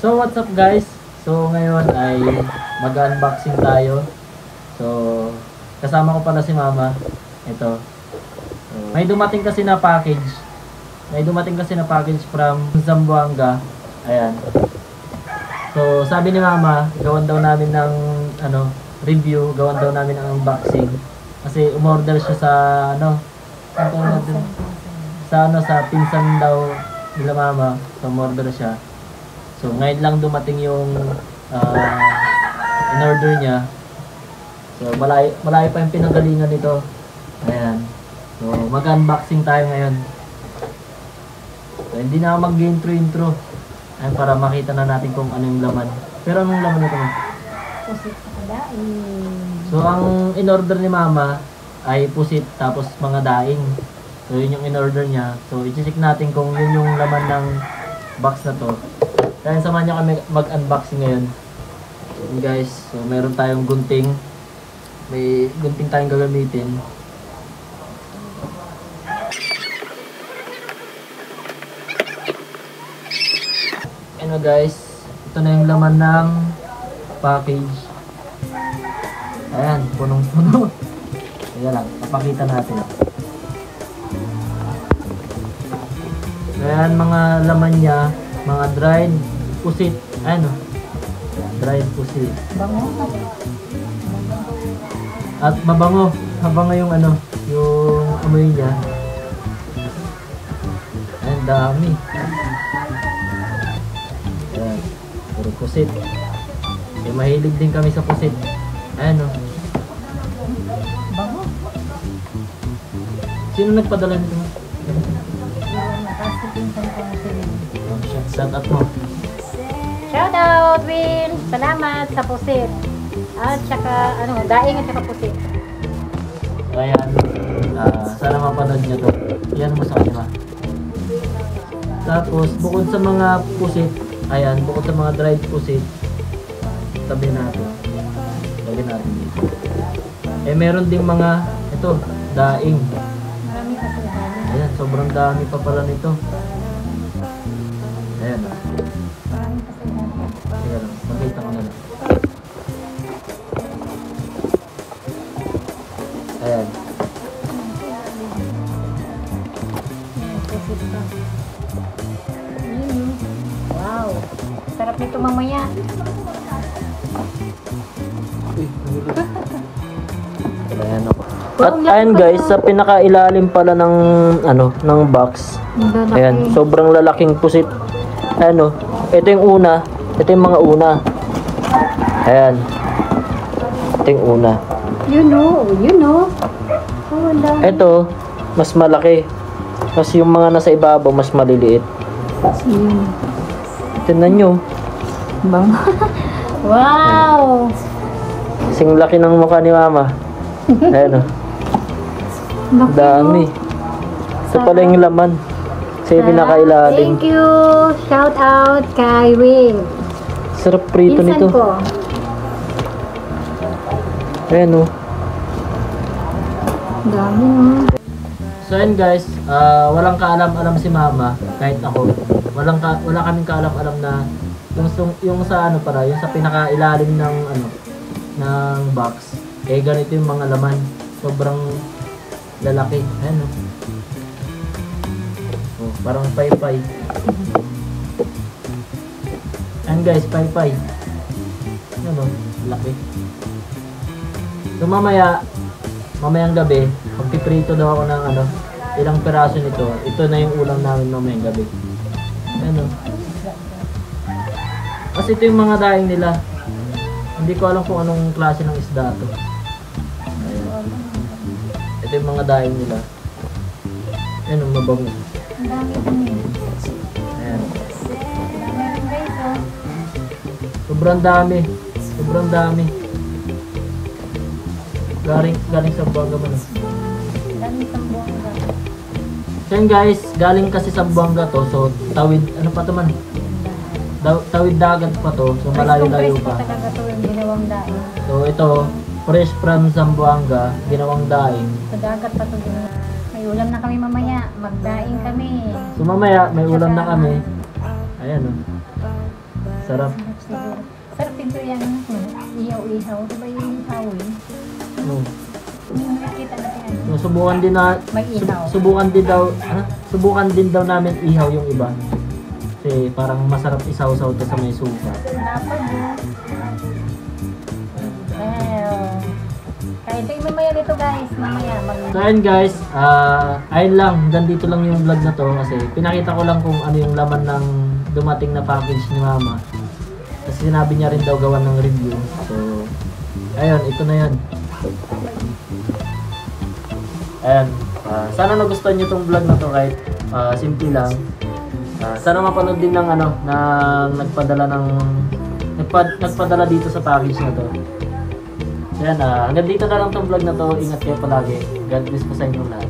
So what's up guys? So ngayon ay mag-unboxing tayo. So kasama ko pala si Mama. Ito. So, may dumating kasi na package. From Zamboanga. Ayan. So sabi ni Mama, gawan daw namin ng review, gawan daw namin ng unboxing. Kasi umorder siya sa sa pinsan daw nila Mama. So umorder siya. So, ngayon lang dumating yung in-order niya. So, malayo pa yung pinanggalingan nito. Ayan. So, mag-unboxing tayo ngayon. So, hindi na ako mag-intro. Ayan, para makita na natin kung ano yung laman. Pero anong laman nito? Pusit sa kadaing. So, ang in-order ni Mama ay pusit tapos mga daing. So, yun yung in-order niya. So, i-check natin kung yun yung laman ng box na to. Kaya samahan niyo kami mag-unboxing ngayon. So, guys, so meron tayong gunting. May gunting tayong gagamitin. Ano guys, ito na yung laman ng package. Ayan, punong-puno. Ayan lang, papakita natin. Ayan, mga laman niya. Mga dried pusit. Ano? Dried pusit. Bango. At mabango. Mabango yung yung amoy niya. Ang dami. Ayan. Puro pusit. Eh, mahilig din kami sa pusit. Ano? Bango. Sino nagpadala nito? Shout out mo. Shout out, Will. Salamat sa pusit. At saka, daing at saka pusit. Ayan. Sana mapanood nyo to. Yan mo sa kanila. Tapos, bukod sa mga pusit, ayan, bukod sa mga dried pusit, tabi natin. Tabi natin dito. Eh, meron ding mga, ito, daing. Marami pa sila. Ayan, sobrang dami pa pala nito. Ayan. Marami pa sila. Ayan, makita ko na lang. Ayan. Pusit pa. Wow. Sarap nito mamaya. Ayan ako. At ayan guys, sa pinakailalim pala ng ng box. Ayan, sobrang lalaking pusit. Ito yung una. Ito yung mga una. Ayan. Ito yung una. You know. Oh, wala. Ito, mas malaki. Kasi yung mga nasa ibabaw, mas maliliit. Tingnan nyo. Bango. Wow. Kasing laki ng mukha ni Mama. Ayan o. Dami. Ito pala yung laman. Kasi pinakailalim. Thank you. Shout out kay Will. Sarap prito Pinsan nito. ko. Ayan o. Dami no. So ayan guys, walang kaalam-alam si Mama, kahit ako. Wala kaming kaalam-alam na yung sa yung sa pinakailalim ng ng box. Eh ganito yung mga laman. Sobrang lalaki. Ayan o. Oh, parang paypay. Ayan guys, paypay. Ano, laki. So mamayang gabi, magpiprito daw ako ng ilang piraso nito. Ito na yung ulam namin mamayang gabi. Ano? Kasi ito yung mga daing nila. Hindi ko alam kung anong klase ng isda to. Ayan. Ito yung mga daing nila. Ayan, mabango. Ang dami din. Ayan. Meron guys oh. Sobrang dami. Sobrang dami. Galing sa Buanga man. Dami sa buwan. So yun guys, galing kasi sa Buanga to. So tawid, pa to man? Tawid dagat pa to. So malayo-layo Fresh pa. talaga to yung ginawang daing. So ito, fresh from Zamboanga, ginawang daing. Sa dagat pa to ginawa. May ulam na kami mamaya. Magdaing kami. So mamaya, may ulam na kami. Ayan o. Sarap. Siguro. Sarap din to yan. Ihaw-ihaw. Diba yung ihaw eh? No. Yung nakikita natin ano. So, subukan din na May ihaw. subukan din daw namin ihaw yung iba. Kasi parang masarap isaw-saw to sa may suka. Dapat yun. Well, kain tayo mamaya nito guys. Mamaya So ayun guys, ayun lang, hanggang dito lang yung vlog na to kasi pinakita ko lang kung ano yung laman ng dumating na package ni Mama. Kasi sinabi niya rin daw gawan ng review. So, ayun, ito na yan. Ayan, sana nagustuhan niyo tong vlog na to kahit simple lang. Sana mapanood din ng nagpadala dito sa package na to. So yan, hanggang dito na lang tong vlog na to. Ingat kayo palagi. God bless po sa inyong lahat.